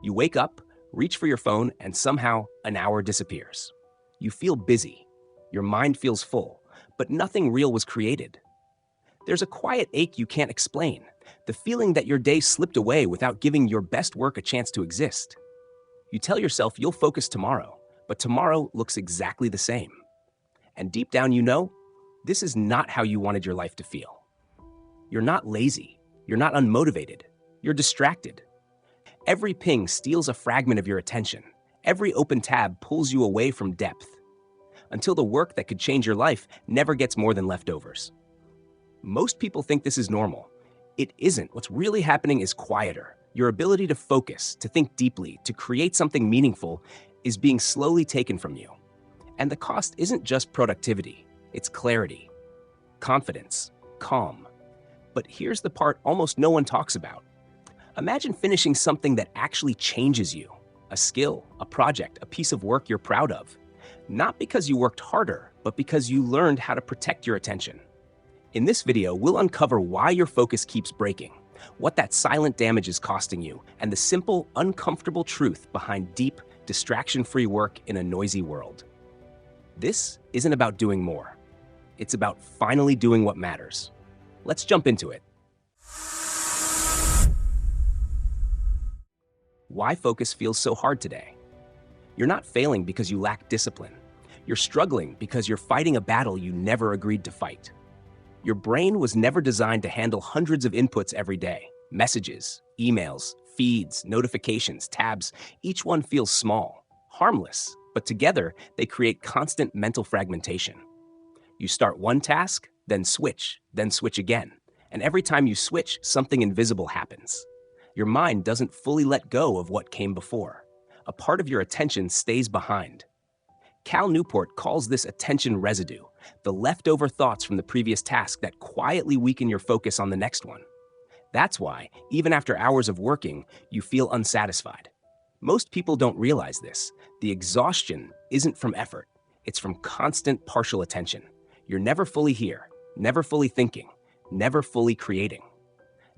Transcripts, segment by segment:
You wake up, reach for your phone, and somehow an hour disappears. You feel busy. Your mind feels full, but nothing real was created. There's a quiet ache you can't explain, the feeling that your day slipped away without giving your best work a chance to exist. You tell yourself you'll focus tomorrow, but tomorrow looks exactly the same. And deep down you know, this is not how you wanted your life to feel. You're not lazy. You're not unmotivated. You're distracted. Every ping steals a fragment of your attention. Every open tab pulls you away from depth, until the work that could change your life never gets more than leftovers. Most people think this is normal. It isn't. What's really happening is quieter. Your ability to focus, to think deeply, to create something meaningful is being slowly taken from you. And the cost isn't just productivity, it's clarity, confidence, calm. But here's the part almost no one talks about. Imagine finishing something that actually changes you, a skill, a project, a piece of work you're proud of. Not because you worked harder, but because you learned how to protect your attention. In this video, we'll uncover why your focus keeps breaking, what that silent damage is costing you, and the simple, uncomfortable truth behind deep, distraction-free work in a noisy world. This isn't about doing more. It's about finally doing what matters. Let's jump into it. Why focus feels so hard today? You're not failing because you lack discipline. You're struggling because you're fighting a battle you never agreed to fight. Your brain was never designed to handle hundreds of inputs every day. Messages, emails, feeds, notifications, tabs, each one feels small, harmless, but together they create constant mental fragmentation. You start one task, then switch again. And every time you switch, something invisible happens. Your mind doesn't fully let go of what came before. A part of your attention stays behind. Cal Newport calls this attention residue, the leftover thoughts from the previous task that quietly weaken your focus on the next one. That's why, even after hours of working, you feel unsatisfied. Most people don't realize this. The exhaustion isn't from effort. It's from constant partial attention. You're never fully here, never fully thinking, never fully creating.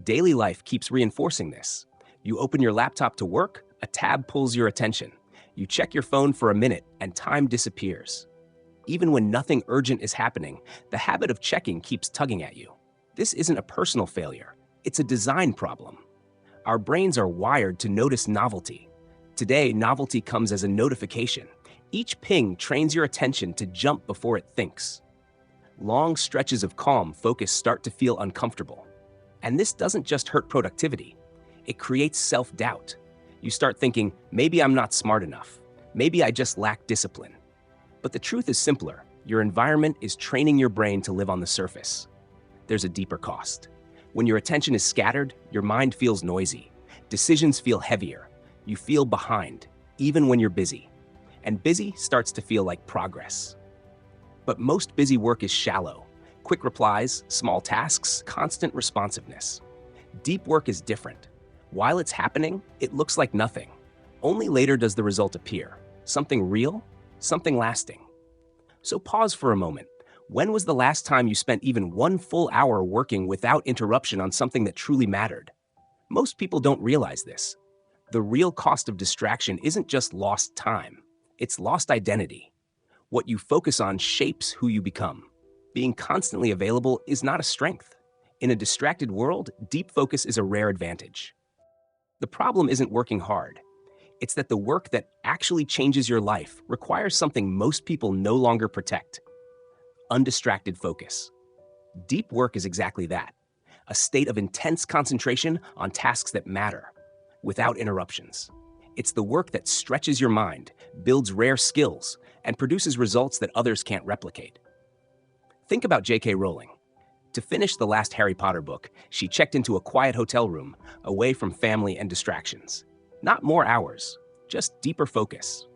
Daily life keeps reinforcing this. You open your laptop to work, a tab pulls your attention. You check your phone for a minute, and time disappears. Even when nothing urgent is happening, the habit of checking keeps tugging at you. This isn't a personal failure. It's a design problem. Our brains are wired to notice novelty. Today, novelty comes as a notification. Each ping trains your attention to jump before it thinks. Long stretches of calm focus start to feel uncomfortable. And this doesn't just hurt productivity. It creates self-doubt. You start thinking, maybe I'm not smart enough. Maybe I just lack discipline. But the truth is simpler. Your environment is training your brain to live on the surface. There's a deeper cost. When your attention is scattered, your mind feels noisy. Decisions feel heavier. You feel behind, even when you're busy. And busy starts to feel like progress. But most busy work is shallow. Quick replies, small tasks, constant responsiveness. Deep work is different. While it's happening, it looks like nothing. Only later does the result appear. Something real, something lasting. So pause for a moment. When was the last time you spent even one full hour working without interruption on something that truly mattered? Most people don't realize this. The real cost of distraction isn't just lost time. It's lost identity. What you focus on shapes who you become. Being constantly available is not a strength. In a distracted world, deep focus is a rare advantage. The problem isn't working hard. It's that the work that actually changes your life requires something most people no longer protect: undistracted focus. Deep work is exactly that, a state of intense concentration on tasks that matter, without interruptions. It's the work that stretches your mind, builds rare skills, and produces results that others can't replicate. Think about J.K. Rowling. To finish the last Harry Potter book, she checked into a quiet hotel room, away from family and distractions. Not more hours, just deeper focus.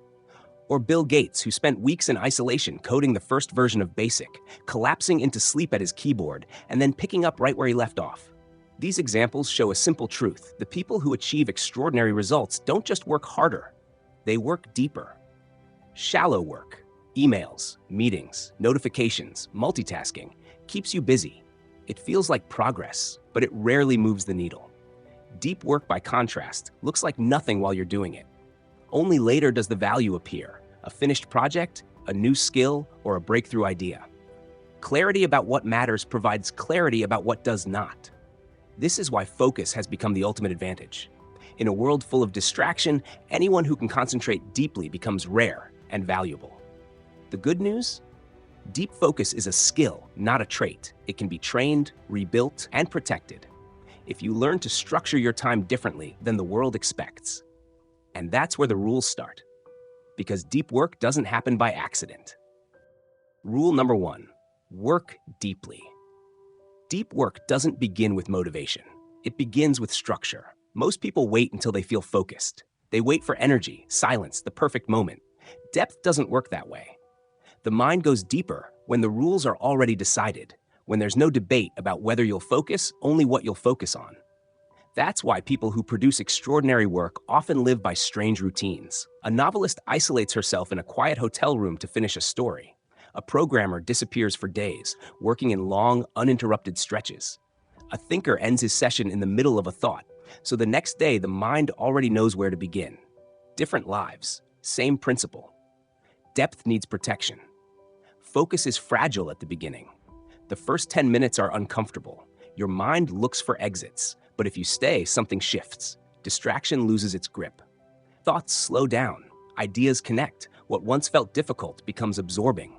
Or Bill Gates, who spent weeks in isolation coding the first version of BASIC, collapsing into sleep at his keyboard, and then picking up right where he left off. These examples show a simple truth. The people who achieve extraordinary results don't just work harder, they work deeper. Shallow work, emails, meetings, notifications, multitasking, keeps you busy. It feels like progress, but it rarely moves the needle. Deep work, by contrast, looks like nothing while you're doing it. Only later does the value appear: a finished project, a new skill, or a breakthrough idea. Clarity about what matters provides clarity about what does not. This is why focus has become the ultimate advantage. In a world full of distraction, anyone who can concentrate deeply becomes rare and valuable. The good news? Deep focus is a skill, not a trait. It can be trained, rebuilt, and protected if you learn to structure your time differently than the world expects. And that's where the rules start, because deep work doesn't happen by accident. Rule number 1, work deeply. Deep work doesn't begin with motivation. It begins with structure. Most people wait until they feel focused. They wait for energy, silence, the perfect moment. Depth doesn't work that way. The mind goes deeper when the rules are already decided, when there's no debate about whether you'll focus, only what you'll focus on. That's why people who produce extraordinary work often live by strange routines. A novelist isolates herself in a quiet hotel room to finish a story. A programmer disappears for days, working in long, uninterrupted stretches. A thinker ends his session in the middle of a thought, so the next day the mind already knows where to begin. Different lives, same principle. Depth needs protection. Focus is fragile at the beginning. The first 10 minutes are uncomfortable. Your mind looks for exits, but if you stay, something shifts. Distraction loses its grip. Thoughts slow down. Ideas connect. What once felt difficult becomes absorbing.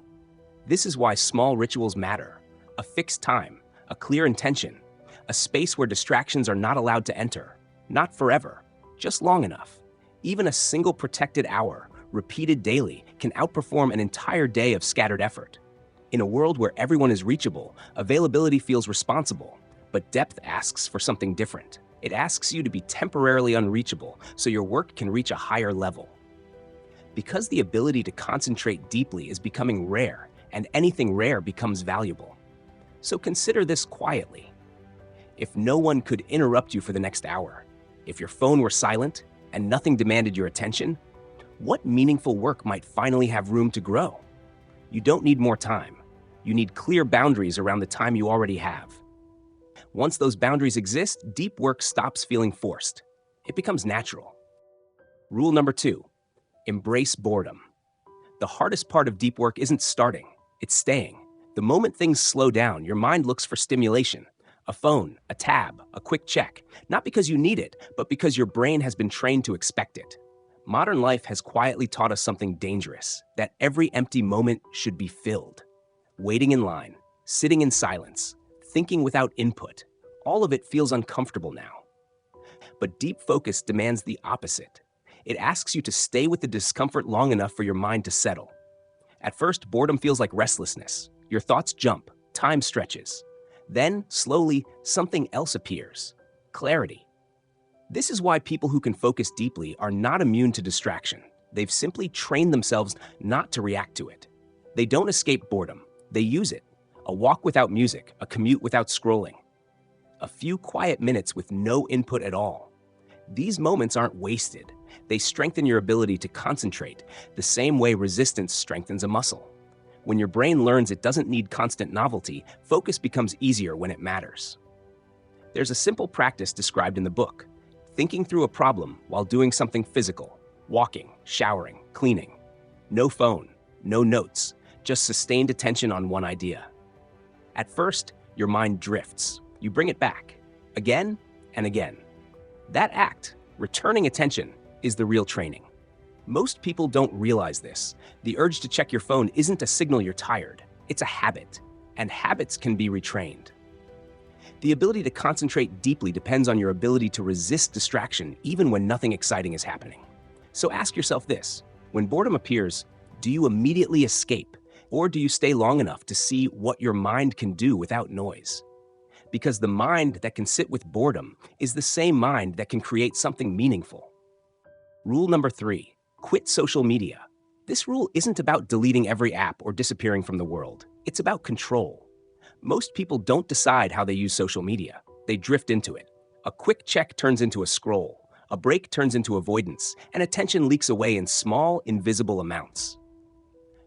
This is why small rituals matter. A fixed time, a clear intention, a space where distractions are not allowed to enter. Not forever, just long enough. Even a single protected hour, repeated daily, can outperform an entire day of scattered effort. In a world where everyone is reachable, availability feels responsible, but depth asks for something different. It asks you to be temporarily unreachable so your work can reach a higher level. Because the ability to concentrate deeply is becoming rare, and anything rare becomes valuable. So consider this quietly. If no one could interrupt you for the next hour, if your phone were silent and nothing demanded your attention, what meaningful work might finally have room to grow? You don't need more time. You need clear boundaries around the time you already have. Once those boundaries exist, deep work stops feeling forced. It becomes natural. Rule number 2, embrace boredom. The hardest part of deep work isn't starting, it's staying. The moment things slow down, your mind looks for stimulation. A phone, a tab, a quick check. Not because you need it, but because your brain has been trained to expect it. Modern life has quietly taught us something dangerous, that every empty moment should be filled. Waiting in line, sitting in silence, thinking without input, all of it feels uncomfortable now. But deep focus demands the opposite. It asks you to stay with the discomfort long enough for your mind to settle. At first, boredom feels like restlessness. Your thoughts jump, time stretches. Then, slowly, something else appears: clarity. This is why people who can focus deeply are not immune to distraction. They've simply trained themselves not to react to it. They don't escape boredom. They use it. A walk without music, a commute without scrolling. A few quiet minutes with no input at all. These moments aren't wasted. They strengthen your ability to concentrate, the same way resistance strengthens a muscle. When your brain learns it doesn't need constant novelty, focus becomes easier when it matters. There's a simple practice described in the book: thinking through a problem while doing something physical, walking, showering, cleaning. No phone, no notes, just sustained attention on one idea. At first, your mind drifts. You bring it back, again and again. That act, returning attention, is the real training. Most people don't realize this. The urge to check your phone isn't a signal you're tired. It's a habit, and habits can be retrained. The ability to concentrate deeply depends on your ability to resist distraction even when nothing exciting is happening. So ask yourself this: when boredom appears, do you immediately escape, or do you stay long enough to see what your mind can do without noise? Because the mind that can sit with boredom is the same mind that can create something meaningful. Rule number 3, quit social media. This rule isn't about deleting every app or disappearing from the world. It's about control. Most people don't decide how they use social media. They drift into it. A quick check turns into a scroll. A break turns into avoidance, and attention leaks away in small, invisible amounts.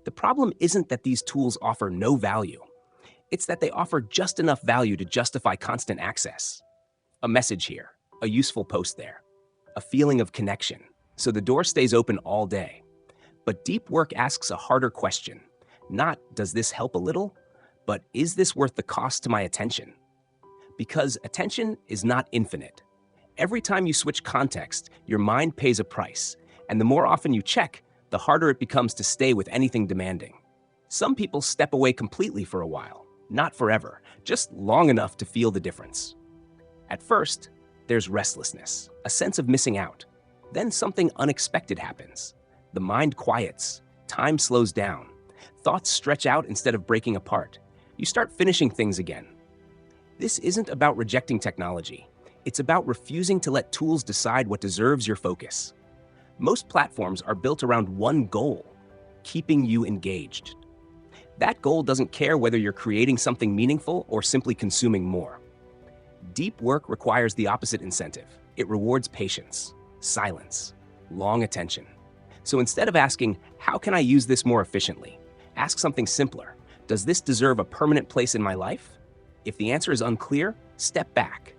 The problem isn't that these tools offer no value. It's that they offer just enough value to justify constant access. A message here: a useful post there, a feeling of connection, so the door stays open all day. But deep work asks a harder question. Not, does this help a little? But is this worth the cost to my attention? Because attention is not infinite. Every time you switch context, your mind pays a price, and the more often you check, the harder it becomes to stay with anything demanding. Some people step away completely for a while, not forever, just long enough to feel the difference. At first, there's restlessness, a sense of missing out. Then something unexpected happens. The mind quiets, time slows down, thoughts stretch out instead of breaking apart. You start finishing things again. This isn't about rejecting technology. It's about refusing to let tools decide what deserves your focus. Most platforms are built around one goal: keeping you engaged. That goal doesn't care whether you're creating something meaningful or simply consuming more. Deep work requires the opposite incentive. It rewards patience, silence, long attention. So instead of asking, how can I use this more efficiently? Ask something simpler. Does this deserve a permanent place in my life? If the answer is unclear, step back.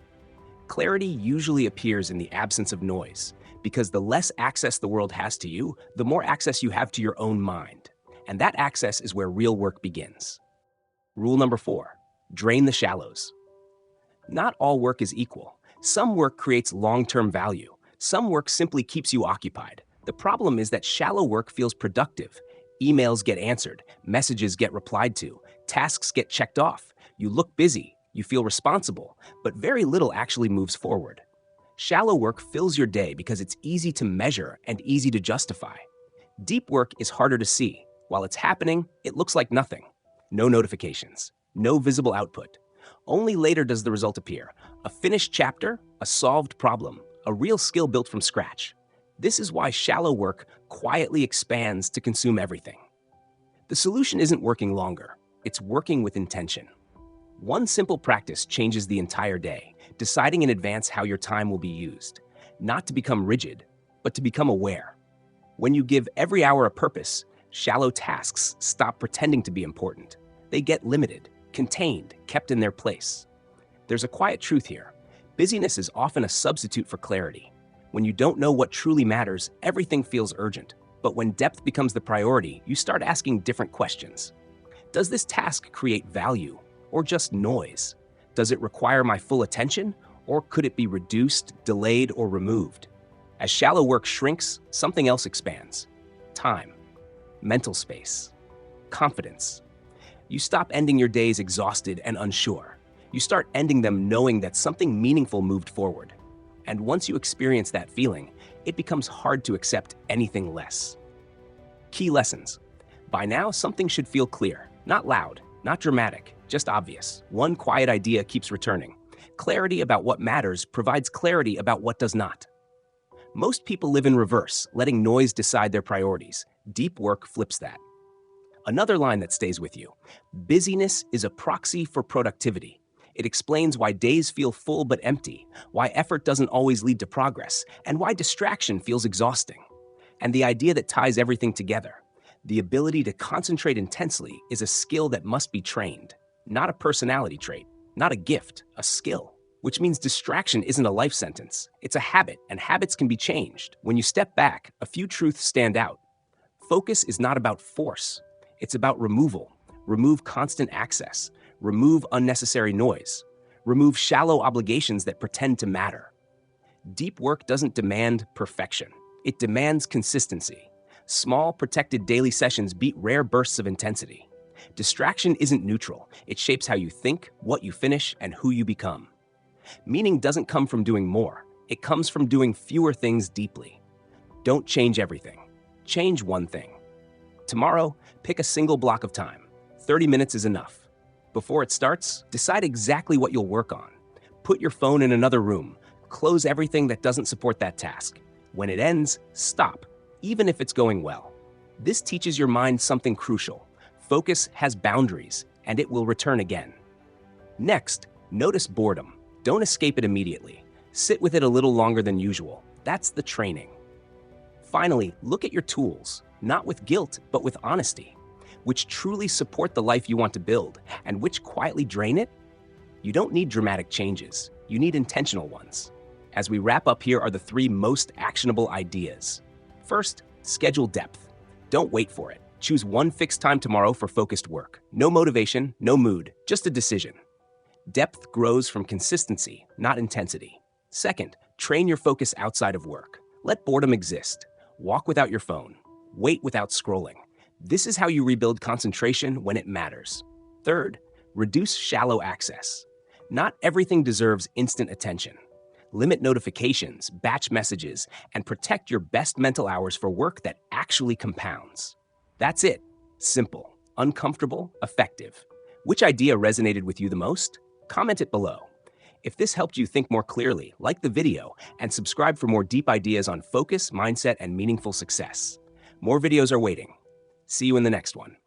Clarity usually appears in the absence of noise, because the less access the world has to you, the more access you have to your own mind. And that access is where real work begins. Rule number 4, drain the shallows. Not all work is equal. Some work creates long-term value. Some work simply keeps you occupied. The problem is that shallow work feels productive. Emails get answered, messages get replied to, tasks get checked off. You look busy, you feel responsible, but very little actually moves forward. Shallow work fills your day because it's easy to measure and easy to justify. Deep work is harder to see. While it's happening, it looks like nothing. No notifications, no visible output. Only later does the result appear. A finished chapter, a solved problem, a real skill built from scratch. This is why shallow work quietly expands to consume everything. The solution isn't working longer, it's working with intention. One simple practice changes the entire day, deciding in advance how your time will be used. Not to become rigid, but to become aware. When you give every hour a purpose, shallow tasks stop pretending to be important. They get limited, contained, kept in their place. There's a quiet truth here. Busyness is often a substitute for clarity. When you don't know what truly matters, everything feels urgent. But when depth becomes the priority, you start asking different questions. Does this task create value or just noise? Does it require my full attention, or could it be reduced, delayed, or removed? As shallow work shrinks, something else expands. Time, mental space, confidence. You stop ending your days exhausted and unsure. You start ending them knowing that something meaningful moved forward. And once you experience that feeling, it becomes hard to accept anything less. Key lessons. By now, something should feel clear, not loud, not dramatic, just obvious. One quiet idea keeps returning. Clarity about what matters provides clarity about what does not. Most people live in reverse, letting noise decide their priorities. Deep work flips that. Another line that stays with you. Busyness is a proxy for productivity. It explains why days feel full but empty, why effort doesn't always lead to progress, and why distraction feels exhausting. And the idea that ties everything together. The ability to concentrate intensely is a skill that must be trained, not a personality trait, not a gift, a skill. Which means distraction isn't a life sentence. It's a habit, and habits can be changed. When you step back, a few truths stand out. Focus is not about force. It's about removal. Remove constant access. Remove unnecessary noise. Remove shallow obligations that pretend to matter. Deep work doesn't demand perfection. It demands consistency. Small, protected daily sessions beat rare bursts of intensity. Distraction isn't neutral. It shapes how you think, what you finish, and who you become. Meaning doesn't come from doing more. It comes from doing fewer things deeply. Don't change everything. Change one thing. Tomorrow, pick a single block of time. 30 minutes is enough. Before it starts, decide exactly what you'll work on. Put your phone in another room. Close everything that doesn't support that task. When it ends, stop, even if it's going well. This teaches your mind something crucial. Focus has boundaries, and it will return again. Next, notice boredom. Don't escape it immediately. Sit with it a little longer than usual. That's the training. Finally, look at your tools, not with guilt, but with honesty. Which truly support the life you want to build, and which quietly drain it? You don't need dramatic changes. You need intentional ones. As we wrap up, here are the 3 most actionable ideas. First, schedule depth. Don't wait for it. Choose one fixed time tomorrow for focused work. No motivation, no mood, just a decision. Depth grows from consistency, not intensity. Second, train your focus outside of work. Let boredom exist. Walk without your phone. Wait without scrolling. This is how you rebuild concentration when it matters. Third, reduce shallow access. Not everything deserves instant attention. Limit notifications, batch messages, and protect your best mental hours for work that actually compounds. That's it. Simple, uncomfortable, effective. Which idea resonated with you the most? Comment it below. If this helped you think more clearly, like the video and subscribe for more deep ideas on focus, mindset, and meaningful success. More videos are waiting. See you in the next one.